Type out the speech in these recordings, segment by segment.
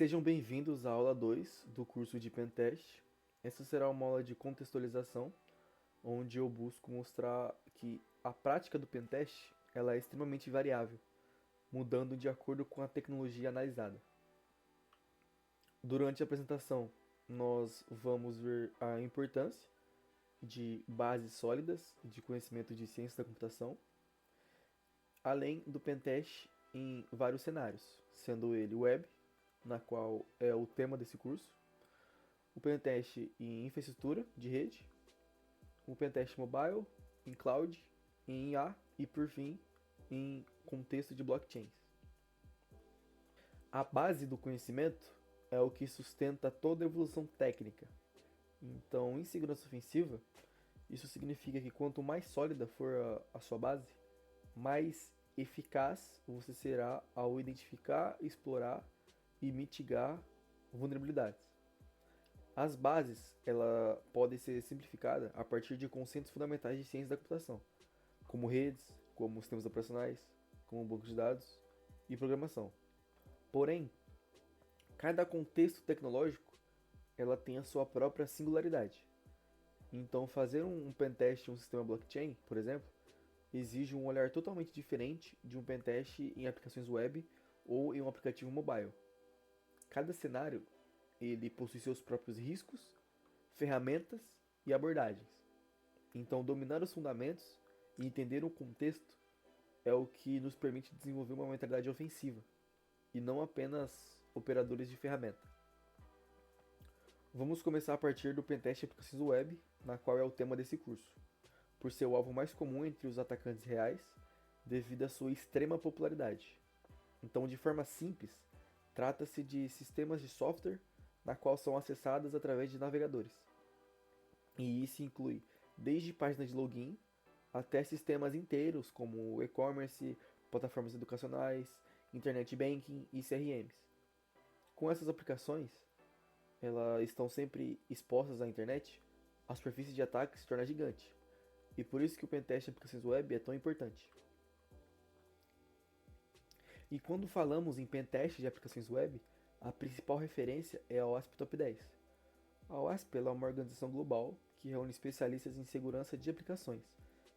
Sejam bem-vindos à aula 2 do curso de Pentest. Essa será uma aula de contextualização, onde eu busco mostrar que a prática do Pentest ela é extremamente variável, mudando de acordo com a tecnologia analisada. Durante a apresentação, nós vamos ver a importância de bases sólidas de conhecimento de ciência da computação, além do Pentest em vários cenários, sendo ele web, na qual é o tema desse curso, o pentest em infraestrutura de rede, o pentest mobile, em cloud, em IA e, por fim, em contexto de blockchains. A base do conhecimento é o que sustenta toda a evolução técnica. Então, em segurança ofensiva, isso significa que quanto mais sólida for a sua base, mais eficaz você será ao identificar, explorar e mitigar vulnerabilidades. As bases ela podem ser simplificadas a partir de conceitos fundamentais de ciência da computação, como redes, como sistemas operacionais, como bancos de dados e programação. Porém, cada contexto tecnológico ela tem a sua própria singularidade. Então, fazer um pentest em um sistema blockchain, por exemplo, exige um olhar totalmente diferente de um pentest em aplicações web ou em um aplicativo mobile. Cada cenário ele possui seus próprios riscos, ferramentas e abordagens. Então, dominar os fundamentos e entender o contexto é o que nos permite desenvolver uma mentalidade ofensiva e não apenas operadores de ferramenta. Vamos começar a partir do pentest de aplicações web, na qual é o tema desse curso, por ser o alvo mais comum entre os atacantes reais, devido à sua extrema popularidade. Então, de forma simples, trata-se de sistemas de software na qual são acessadas através de navegadores. E isso inclui desde páginas de login até sistemas inteiros como e-commerce, plataformas educacionais, internet banking e CRMs. Com essas aplicações, elas estão sempre expostas à internet, a superfície de ataque se torna gigante. E por isso que o pentest em aplicações web é tão importante. E quando falamos em pentest de aplicações web, a principal referência é a OWASP Top 10. A OWASP é uma organização global que reúne especialistas em segurança de aplicações,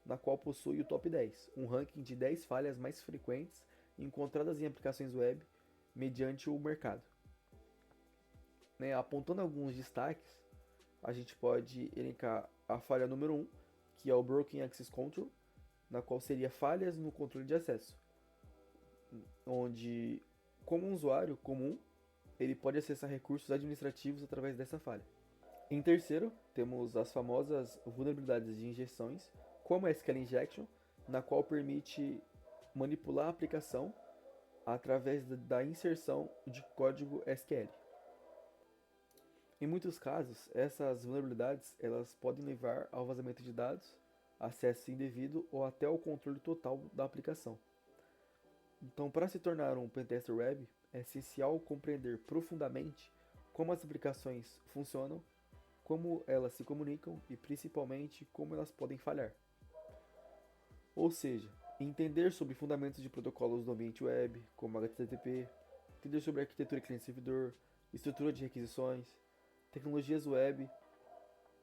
na qual possui o Top 10, um ranking de 10 falhas mais frequentes encontradas em aplicações web mediante o mercado. Apontando alguns destaques, a gente pode elencar a falha número 1, que é o Broken Access Control, na qual seria falhas no controle de acesso, onde, como um usuário comum, ele pode acessar recursos administrativos através dessa falha. Em terceiro, temos as famosas vulnerabilidades de injeções, como a SQL Injection, na qual permite manipular a aplicação através da inserção de código SQL. Em muitos casos, essas vulnerabilidades elas podem levar ao vazamento de dados, acesso indevido ou até ao controle total da aplicação. Então, para se tornar um pentester web, é essencial compreender profundamente como as aplicações funcionam, como elas se comunicam e principalmente como elas podem falhar. Ou seja, entender sobre fundamentos de protocolos do ambiente web, como HTTP, entender sobre arquitetura cliente-servidor, estrutura de requisições, tecnologias web,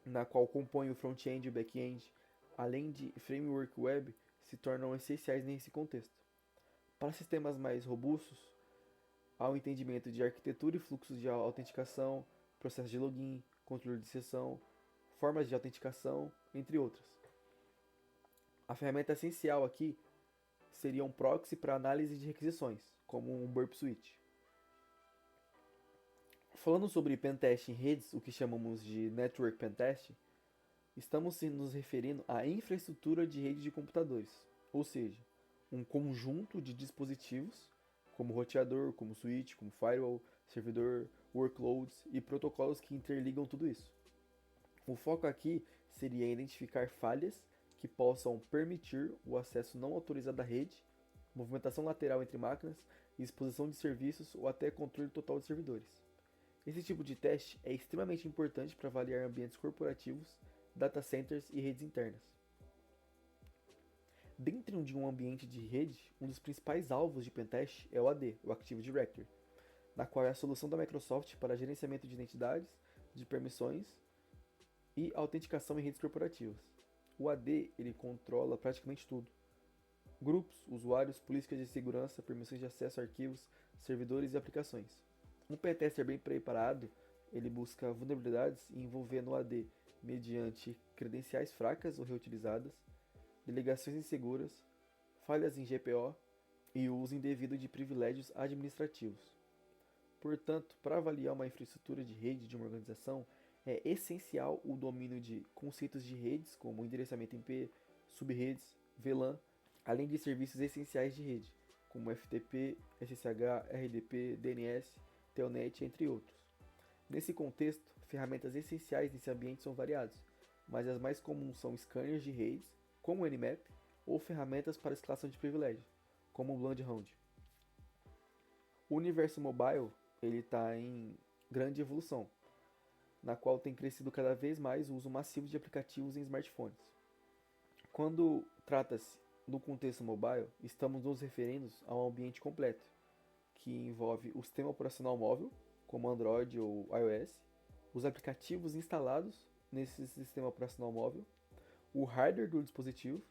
na qual compõe o front-end e o back-end, além de framework web, se tornam essenciais nesse contexto. Para sistemas mais robustos, há o entendimento de arquitetura e fluxos de autenticação, processos de login, controle de sessão, formas de autenticação, entre outras. A ferramenta essencial aqui seria um proxy para análise de requisições, como um Burp Suite. Falando sobre pentest em redes, o que chamamos de Network Pentest, estamos nos referindo à infraestrutura de rede de computadores, ou seja, um conjunto de dispositivos, como roteador, como switch, como firewall, servidor, workloads e protocolos que interligam tudo isso. O foco aqui seria identificar falhas que possam permitir o acesso não autorizado à rede, movimentação lateral entre máquinas, exposição de serviços ou até controle total de servidores. Esse tipo de teste é extremamente importante para avaliar ambientes corporativos, data centers e redes internas. Dentro de um ambiente de rede, um dos principais alvos de pentest é o AD, o Active Directory, na qual é a solução da Microsoft para gerenciamento de identidades, de permissões e autenticação em redes corporativas. O AD ele controla praticamente tudo: grupos, usuários, políticas de segurança, permissões de acesso a arquivos, servidores e aplicações. Um pentester bem preparado, ele busca vulnerabilidades envolvendo o AD mediante credenciais fracas ou reutilizadas, delegações inseguras, falhas em GPO e o uso indevido de privilégios administrativos. Portanto, para avaliar uma infraestrutura de rede de uma organização, é essencial o domínio de conceitos de redes, como endereçamento IP, subredes, VLAN, além de serviços essenciais de rede, como FTP, SSH, RDP, DNS, Telnet, entre outros. Nesse contexto, ferramentas essenciais nesse ambiente são variadas, mas as mais comuns são scanners de redes, como o Nmap, ou ferramentas para escalação de privilégios, como o Bloodhound. O universo mobile ele está em grande evolução, na qual tem crescido cada vez mais o uso massivo de aplicativos em smartphones. Quando trata-se do contexto mobile, estamos nos referindo a um ambiente completo, que envolve o sistema operacional móvel, como Android ou iOS, os aplicativos instalados nesse sistema operacional móvel, o hardware do dispositivo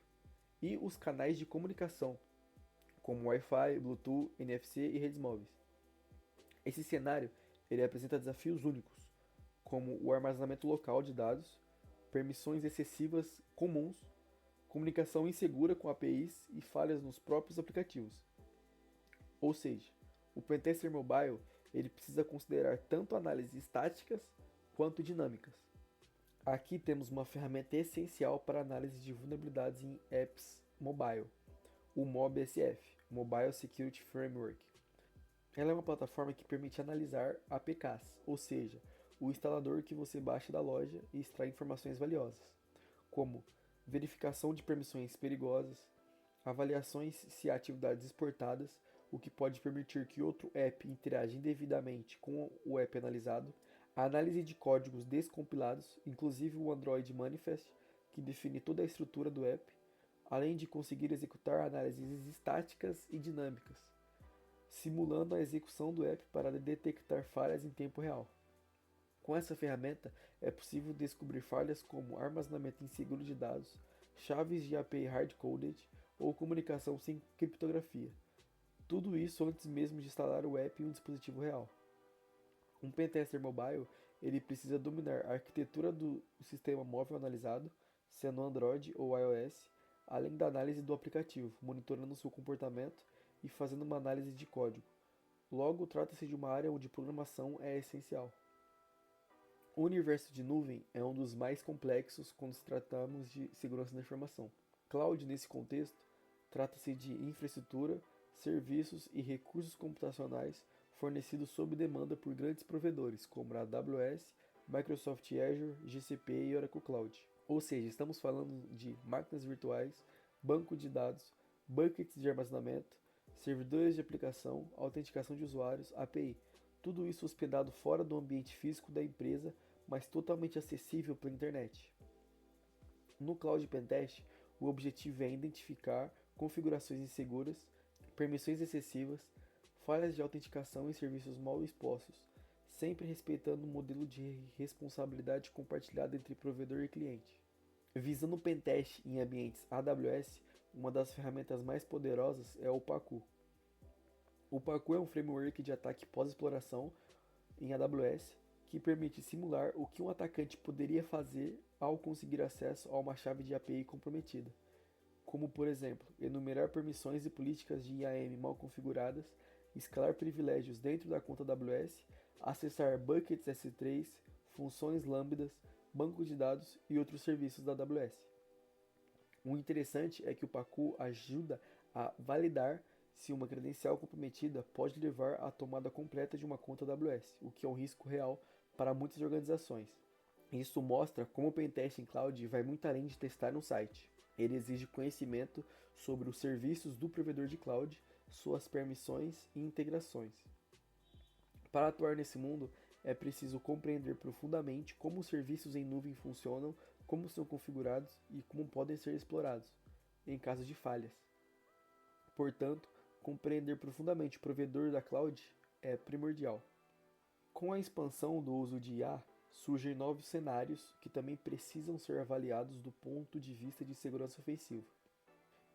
e os canais de comunicação, como Wi-Fi, Bluetooth, NFC e redes móveis. Esse cenário ele apresenta desafios únicos, como o armazenamento local de dados, permissões excessivas comuns, comunicação insegura com APIs e falhas nos próprios aplicativos. Ou seja, o pentester mobile ele precisa considerar tanto análises estáticas quanto dinâmicas. Aqui temos uma ferramenta essencial para análise de vulnerabilidades em apps mobile, o MobSF, Mobile Security Framework. Ela é uma plataforma que permite analisar APKs, ou seja, o instalador que você baixa da loja e extrai informações valiosas, como verificação de permissões perigosas, avaliações se há atividades exportadas, o que pode permitir que outro app interaja indevidamente com o app analisado, a análise de códigos descompilados, inclusive o Android Manifest, que define toda a estrutura do app, além de conseguir executar análises estáticas e dinâmicas, simulando a execução do app para detectar falhas em tempo real. Com essa ferramenta, é possível descobrir falhas como armazenamento inseguro de dados, chaves de API hard-coded ou comunicação sem criptografia. Tudo isso antes mesmo de instalar o app em um dispositivo real. Um pentester mobile ele precisa dominar a arquitetura do sistema móvel analisado, sendo Android ou iOS, além da análise do aplicativo, monitorando seu comportamento e fazendo uma análise de código. Logo, trata-se de uma área onde programação é essencial. O universo de nuvem é um dos mais complexos quando se tratamos de segurança da informação. Cloud, nesse contexto, trata-se de infraestrutura, serviços e recursos computacionais fornecidos sob demanda por grandes provedores, como a AWS, Microsoft Azure, GCP e Oracle Cloud. Ou seja, estamos falando de máquinas virtuais, banco de dados, buckets de armazenamento, servidores de aplicação, autenticação de usuários, API. Tudo isso hospedado fora do ambiente físico da empresa, mas totalmente acessível pela internet. No Cloud Pentest, o objetivo é identificar configurações inseguras, permissões excessivas, falhas de autenticação em serviços mal expostos, sempre respeitando o modelo de responsabilidade compartilhada entre provedor e cliente. Visando o pentest em ambientes AWS, uma das ferramentas mais poderosas é o Pacu. O Pacu é um framework de ataque pós-exploração em AWS que permite simular o que um atacante poderia fazer ao conseguir acesso a uma chave de API comprometida, como por exemplo, enumerar permissões e políticas de IAM mal configuradas, escalar privilégios dentro da conta AWS, acessar buckets S3, funções lambdas, banco de dados e outros serviços da AWS. O interessante é que o Pacu ajuda a validar se uma credencial comprometida pode levar à tomada completa de uma conta AWS, o que é um risco real para muitas organizações. Isso mostra como o Pentest em Cloud vai muito além de testar um site. Ele exige conhecimento sobre os serviços do provedor de cloud, suas permissões e integrações. Para atuar nesse mundo, é preciso compreender profundamente como os serviços em nuvem funcionam, como são configurados e como podem ser explorados, em caso de falhas. Portanto, compreender profundamente o provedor da cloud é primordial. Com a expansão do uso de IA, surgem novos cenários que também precisam ser avaliados do ponto de vista de segurança ofensiva.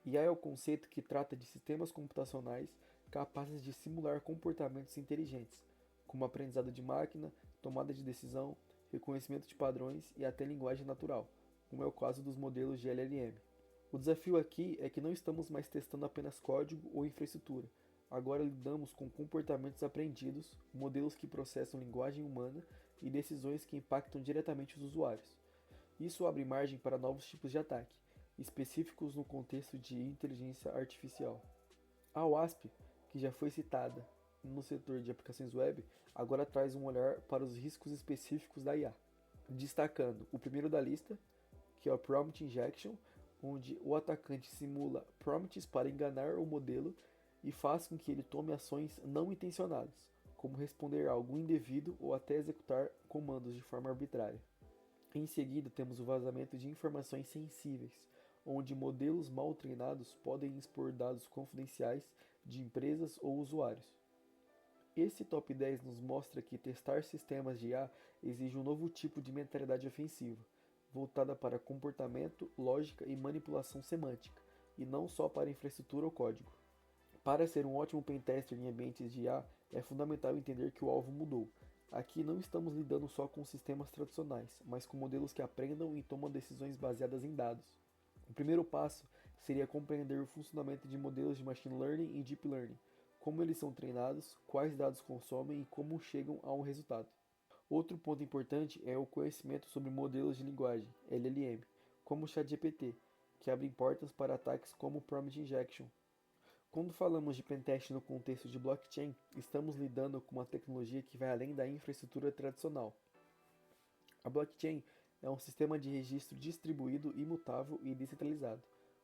IA é o conceito que trata de sistemas computacionais capazes de simular comportamentos inteligentes, como aprendizado de máquina, tomada de decisão, reconhecimento de padrões e até linguagem natural, como é o caso dos modelos de LLM. O desafio aqui é que não estamos mais testando apenas código ou infraestrutura. Agora lidamos com comportamentos aprendidos, modelos que processam linguagem humana e decisões que impactam diretamente os usuários. Isso abre margem para novos tipos de ataque, específicos no contexto de inteligência artificial. A OASP, que já foi citada no setor de aplicações web, agora traz um olhar para os riscos específicos da IA, destacando o primeiro da lista, que é o Prompt Injection, onde o atacante simula prompts para enganar o modelo e faz com que ele tome ações não intencionadas, como responder a algo indevido ou até executar comandos de forma arbitrária. Em seguida, temos o vazamento de informações sensíveis, onde modelos mal treinados podem expor dados confidenciais de empresas ou usuários. Esse top 10 nos mostra que testar sistemas de IA exige um novo tipo de mentalidade ofensiva, voltada para comportamento, lógica e manipulação semântica, e não só para infraestrutura ou código. Para ser um ótimo pentester em ambientes de IA, é fundamental entender que o alvo mudou. Aqui não estamos lidando só com sistemas tradicionais, mas com modelos que aprendam e tomam decisões baseadas em dados. O primeiro passo seria compreender o funcionamento de modelos de machine learning e deep learning, como eles são treinados, quais dados consomem e como chegam a um resultado. Outro ponto importante é o conhecimento sobre modelos de linguagem, LLM, como o ChatGPT, que abrem portas para ataques como o Prompt Injection. Quando falamos de pentest no contexto de blockchain, estamos lidando com uma tecnologia que vai além da infraestrutura tradicional. A blockchain é um sistema de registro distribuído, imutável e descentralizado,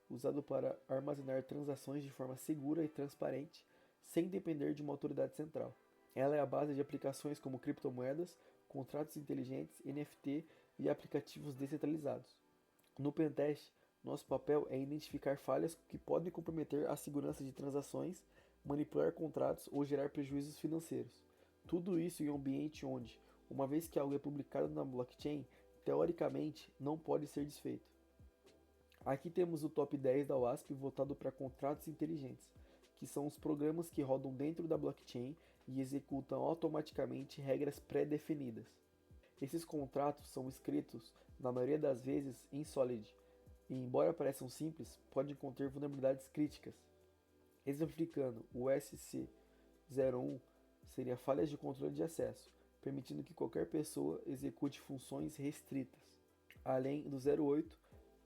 usado para armazenar transações de forma segura e transparente, sem depender de uma autoridade central. Ela é a base de aplicações como criptomoedas, contratos inteligentes, NFT e aplicativos descentralizados. No pentest, nosso papel é identificar falhas que podem comprometer a segurança de transações, manipular contratos ou gerar prejuízos financeiros. Tudo isso em um ambiente onde, uma vez que algo é publicado na blockchain, teoricamente não pode ser desfeito. Aqui temos o top 10 da OASP voltado para contratos inteligentes, que são os programas que rodam dentro da blockchain e executam automaticamente regras pré-definidas. Esses contratos são escritos, na maioria das vezes, em Solid, e embora pareçam simples, podem conter vulnerabilidades críticas. Exemplificando, o SC01 seria falhas de controle de acesso, permitindo que qualquer pessoa execute funções restritas, além do 08,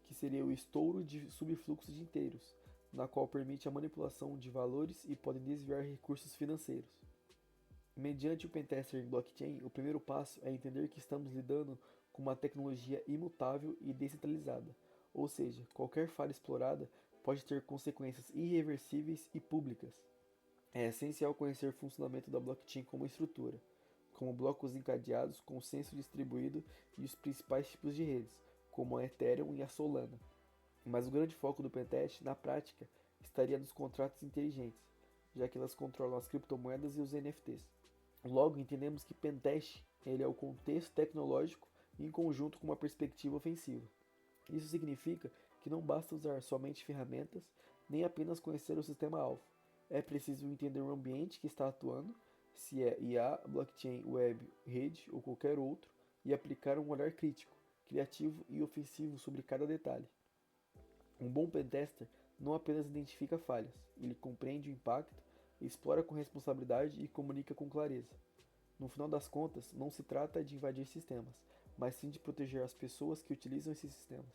que seria o estouro de subfluxo de inteiros, na qual permite a manipulação de valores e pode desviar recursos financeiros. Mediante o pentester em blockchain, o primeiro passo é entender que estamos lidando com uma tecnologia imutável e descentralizada, ou seja, qualquer falha explorada pode ter consequências irreversíveis e públicas. É essencial conhecer o funcionamento da blockchain como estrutura, como blocos encadeados, consenso distribuído e os principais tipos de redes, como a Ethereum e a Solana. Mas o grande foco do pentest, na prática, estaria nos contratos inteligentes, já que elas controlam as criptomoedas e os NFTs. Logo, entendemos que pentest ele é o contexto tecnológico em conjunto com uma perspectiva ofensiva. Isso significa que não basta usar somente ferramentas, nem apenas conhecer o sistema-alvo. É preciso entender o ambiente que está atuando, se é IA, blockchain, web, rede ou qualquer outro, e aplicar um olhar crítico, criativo e ofensivo sobre cada detalhe. Um bom pentester não apenas identifica falhas, ele compreende o impacto, explora com responsabilidade e comunica com clareza. No final das contas, não se trata de invadir sistemas, mas sim de proteger as pessoas que utilizam esses sistemas.